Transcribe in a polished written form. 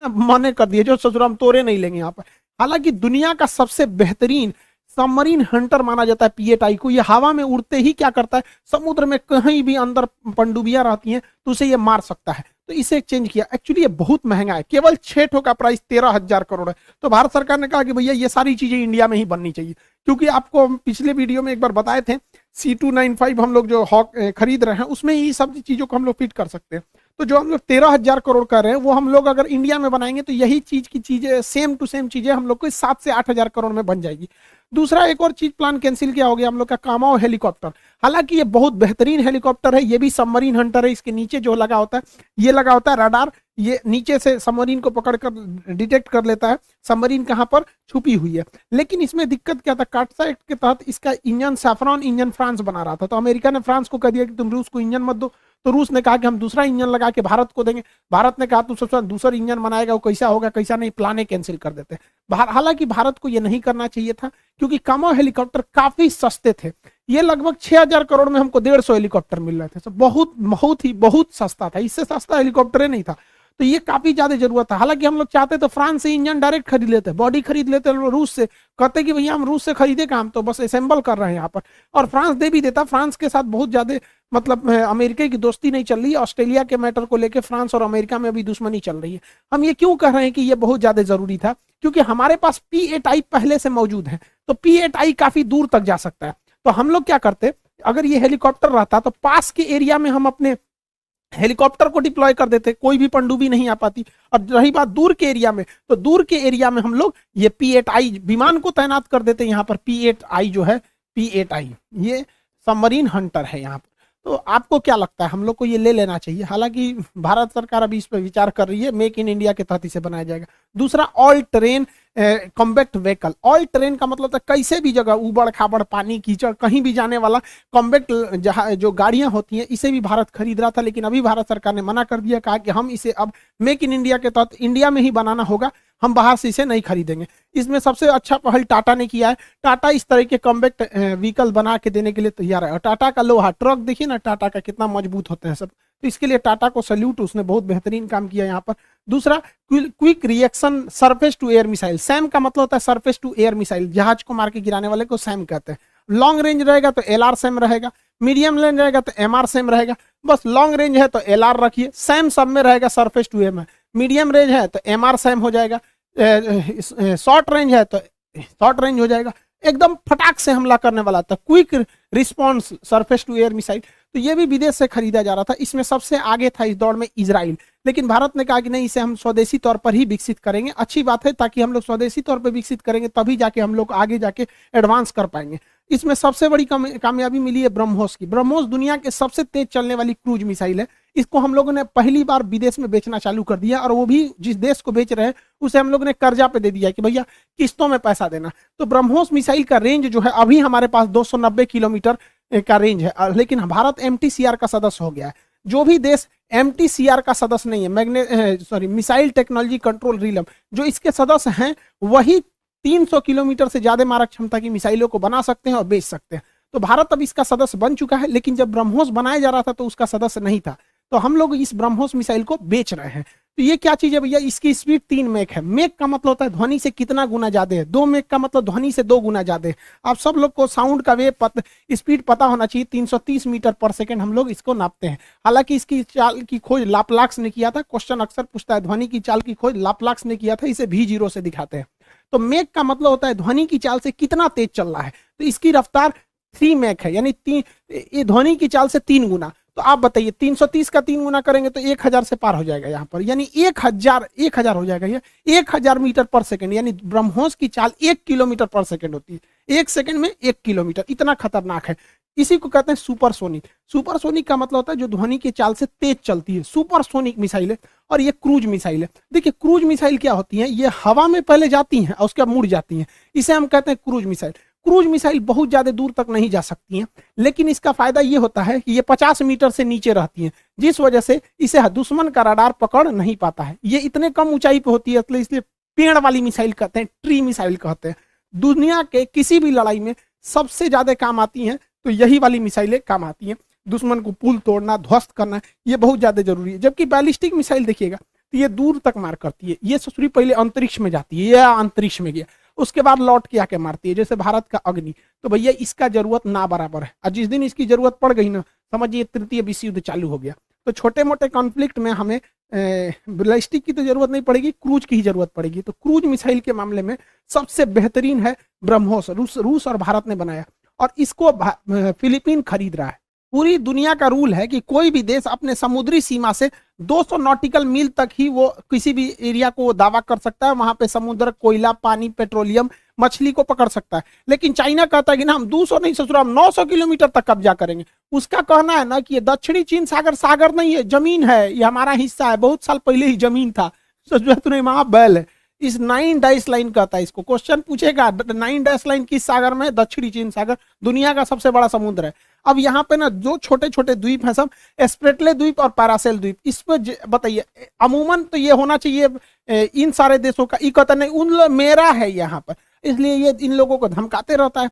मने कर दिए, जो ससुर हम तोड़े नहीं लेंगे यहाँ पर। हालांकि दुनिया का सबसे बेहतरीन सबमरीन हंटर माना जाता है पीएटाई को। ये हवा में उड़ते ही क्या करता है, समुद्र में कहीं भी अंदर पनडुब्बियां रहती हैं तो उसे ये मार सकता है, तो इसे एक्सचेंज किया। एक्चुअली ये बहुत महंगा है, केवल 6 ठो का प्राइस 13,000 करोड़ है। तो भारत सरकार ने कहा कि भैया ये सारी चीजें इंडिया में ही बननी चाहिए, क्योंकि आपको हम पिछले वीडियो में एक बार बताए थे C295 हम लोग जो हॉक खरीद रहे हैं उसमें ही सब चीजों को हम लोग फिट कर सकते हैं। तो जो हम लोग 13,000 करोड़ कर रहे हैं वो हम लोग अगर इंडिया में बनाएंगे तो यही चीज की चीजें सेम टू सेम चीजें हम लोग को 7 से 8,000 करोड़ में बन जाएगी। दूसरा एक और चीज प्लान कैंसिल किया हो गया हम लोग का, कामाओ हेलीकॉप्टर। हालांकि ये बहुत बेहतरीन हेलीकॉप्टर है, ये भी सबमरीन हंटर है। इसके नीचे जो लगा होता है, ये लगा होता है रडार, ये नीचे से सबमरीन को पकड़कर डिटेक्ट कर लेता है सबमरीन कहां पर छुपी हुई है। लेकिन इसमें दिक्कत क्या था, काटसा एक्ट के तहत इसका इंजन सैफरॉन इंजन फ्रांस बना रहा था, तो अमेरिका ने फ्रांस को कह दिया कि तुम रूस को इंजन मत दो। तो रूस ने कहा कि हम दूसरा इंजन लगा के भारत को देंगे। भारत ने कहा तुम सबसे दूसरा इंजन बनाएगा, वो कैसा होगा कैसा नहीं, प्लाने कैंसिल कर देते। हालांकि भारत को ये नहीं करना चाहिए था, क्योंकि कामो हेलीकॉप्टर काफी सस्ते थे। ये लगभग 6,000 करोड़ में हमको 150 हेलीकॉप्टर मिल रहे थे, तो बहुत सस्ता था, इससे सस्ता हेलीकॉप्टर नहीं था। तो ये काफी ज्यादा जरूरत था। हालांकि हम लोग चाहते तो फ्रांस से इंजन डायरेक्ट खरीद लेते, बॉडी खरीद लेते रूस से, कहते कि भैया हम रूस से खरीदे काम, तो बस असेंबल कर रहे हैं यहाँ पर, और फ्रांस दे भी देता। फ्रांस के साथ बहुत ज्यादा मतलब अमेरिका की दोस्ती नहीं चल रही है, ऑस्ट्रेलिया के मैटर को लेकर फ्रांस और अमेरिका में अभी दुश्मनी चल रही है। हम ये क्यों कह रहे हैं कि ये बहुत ज्यादा जरूरी था, क्योंकि हमारे पास P8I पहले से मौजूद है, तो P8I काफी दूर तक जा सकता है। तो हम लोग क्या करते, अगर ये हेलीकॉप्टर रहता तो पास के एरिया में हम अपने हेलीकॉप्टर को डिप्लॉय कर देते, कोई भी पनडुब्बी नहीं आ पाती। और रही बात दूर के एरिया में, तो दूर के एरिया में हम लोग ये P8I विमान को तैनात कर देते। यहाँ पर P8I जो है, P8I ये सबमरीन हंटर है यहाँ पर। तो आपको क्या लगता है, हम लोग को ये ले लेना चाहिए? हालांकि भारत सरकार अभी इस पर विचार कर रही है, मेक इन इंडिया के तहत इसे बनाया जाएगा। दूसरा, all train combat vehicle. All train का मतलब था कैसे भी जगह, उबड़ खाबड़ पानी कीचड़ कहीं भी जाने वाला कॉम्बैक्ट जहां जो गाड़ियां होती हैं, इसे भी भारत खरीद रहा था। लेकिन अभी भारत सरकार ने मना कर दिया, कहा कि हम इसे अब मेक इन इंडिया के तहत इंडिया में ही बनाना होगा, हम बाहर से इसे नहीं खरीदेंगे। इसमें सबसे अच्छा पहल टाटा ने किया है। टाटा इस तरह के कॉम्बैक्ट व्हीकल बना के देने के लिए तैयार है। और टाटा का लोहा ट्रक देखिए ना, टाटा का कितना मजबूत होते हैं सब, तो इसके लिए टाटा को सल्यूट, उसने बहुत बेहतरीन काम किया यहाँ पर। दूसरा, quick reaction surface to air missile. SAM का मतलब होता है सरफेस टू एयर मिसाइल, जहाज को मार के गिराने वाले को सैम कहते हैं। लॉन्ग रेंज रहेगा तो LR सैम रहेगा, मीडियम रेंज रहेगा तो MR सैम रहेगा। बस लॉन्ग रेंज है तो LR रखिए, सैम सब में रहेगा surface to air. Medium range है तो MR सैम हो जाएगा, शॉर्ट रेंज है तो शॉर्ट रेंज हो जाएगा। एकदम फटाक से हमला करने वाला था, quick response surface to air missile. तो ये भी विदेश से खरीदा जा रहा था। इसमें सबसे आगे था इस दौड़ में इजराइल, लेकिन भारत ने कहा कि नहीं, इसे हम स्वदेशी तौर पर ही विकसित करेंगे। अच्छी बात है, ताकि हम लोग स्वदेशी तौर पर विकसित करेंगे तभी जाके हम लोग आगे जाके एडवांस कर पाएंगे। इसमें सबसे बड़ी कामयाबी मिली है ब्रह्मोस की। ब्रह्मोस दुनिया के सबसे तेज चलने वाली क्रूज मिसाइल है। इसको हम लोगों ने पहली बार विदेश में बेचना चालू कर दिया, और वो भी जिस देश को बेच रहे हैं उसे हम लोग ने कर्जा पे दे दिया कि भैया किस्तों में पैसा देना। तो ब्रह्मोस मिसाइल का रेंज जो है, अभी हमारे पास 290 किलोमीटर का रेंज है, लेकिन भारत MTCR का सदस्य हो गया है। जो भी देश MTCR का सदस्य नहीं है, मिसाइल टेक्नोलॉजी कंट्रोल रिलम, जो इसके सदस्य हैं, वही 300 किलोमीटर से ज्यादा मारक क्षमता की मिसाइलों को बना सकते हैं और बेच सकते हैं। तो भारत अब इसका सदस्य बन चुका है, लेकिन जब ब्रह्मोस बनाया जा रहा था तो उसका सदस्य नहीं था। तो हम लोग इस ब्रह्मोस मिसाइल को बेच रहे हैं। तो ये क्या चीज है भैया, इसकी स्पीड 3 मैक है। मैक का मतलब होता है ध्वनि से कितना गुना ज्यादा है, 2 मैक का मतलब ध्वनि से 2 गुना ज्यादा है। आप सब लोग को साउंड का स्पीड पता होना चाहिए। 330 मीटर पर सेकंड हम लोग इसको नापते हैं। हालांकि इसकी चाल की खोज लाप्लाक्स ने किया था। क्वेश्चन अक्सर पूछता है ध्वनि की चाल की खोज लाप्लाक्स ने किया था, इसे V0 से दिखाते हैं। तो मैक का मतलब होता है ध्वनि की चाल से कितना तेज चल रहा है। तो इसकी रफ्तार 3 मैक है, यानी ये ध्वनि की चाल से 3 गुना। तो आप बताइए 330 का 3 गुना करेंगे तो 1000 से पार हो जाएगा यहाँ पर, यानी 1000 हो जाएगा। ये 1000 मीटर पर सेकंड, यानी ब्रह्मोस की चाल 1 किलोमीटर पर सेकंड होती है। 1 सेकंड में 1 किलोमीटर, इतना खतरनाक है। इसी को कहते हैं सुपरसोनिक। सुपरसोनिक का मतलब होता है जो ध्वनि की चाल से तेज चलती है, सुपरसोनिक मिसाइल है। और ये क्रूज मिसाइल है। देखिए क्रूज मिसाइल क्या होती है, ये हवा में पहले जाती हैं और उसके बाद मुड़ जाती हैं, इसे हम कहते हैं क्रूज मिसाइल। क्रूज मिसाइल बहुत ज्यादा दूर तक नहीं जा सकती हैं, लेकिन इसका फायदा ये होता है कि ये 50 मीटर से नीचे रहती हैं, जिस वजह से इसे दुश्मन का रडार पकड़ नहीं पाता है। ये इतने कम ऊंचाई पे होती है, इसलिए पेड़ वाली मिसाइल कहते हैं, ट्री मिसाइल कहते हैं। दुनिया के किसी भी लड़ाई में सबसे ज्यादा काम आती हैं, तो यही वाली मिसाइलें काम आती हैं। दुश्मन को पुल तोड़ना, ध्वस्त करना, ये बहुत ज्यादा जरूरी है। जबकि बैलिस्टिक मिसाइल देखिएगा, तो ये दूर तक मार करती है। ये ससुरी पहले अंतरिक्ष में जाती है, ये अंतरिक्ष में गया, उसके बाद लौट के आके मारती है, जैसे भारत का अग्नि। तो भैया इसका जरूरत ना बराबर है, और जिस दिन इसकी जरूरत पड़ गई ना, समझिए तृतीय विश्व युद्ध चालू हो गया। तो छोटे मोटे कॉन्फ्लिक्ट में हमें बैलिस्टिक की तो जरूरत नहीं पड़ेगी, क्रूज की ही जरूरत पड़ेगी। तो क्रूज मिसाइल के मामले में सबसे बेहतरीन है ब्रह्मोस, रूस और भारत ने बनाया, और इसको फिलीपीन खरीद रहा है। पूरी दुनिया का रूल है कि कोई भी देश अपने समुद्री सीमा से 200 नॉटिकल मील तक ही वो किसी भी एरिया को दावा कर सकता है, वहां पे समुद्र, कोयला, पानी, पेट्रोलियम, मछली को पकड़ सकता है। लेकिन चाइना कहता है कि ना हम 200 नहीं ससुरा, हम 900 किलोमीटर तक कब्जा करेंगे। उसका कहना है ना कि ये दक्षिणी चीन सागर सागर नहीं है, जमीन है, ये हमारा हिस्सा है, बहुत साल पहले ही जमीन था। ससुरा तूने वहां बैल है। इस 9 डैश लाइन कहता है, इसको क्वेश्चन पूछेगा 9 डैश लाइन किस सागर में, दक्षिणी चीन सागर, दुनिया का सबसे बड़ा समुद्र है। अब यहाँ पे ना जो छोटे छोटे द्वीप हैं सब स्प्रेटले द्वीप और पैरासेल द्वीप, इस पे बताइए अमूमन तो ये होना चाहिए इन सारे देशों का, इकता नहीं, उन मेरा है यहाँ पर, इसलिए ये इन लोगों को धमकाते रहता है।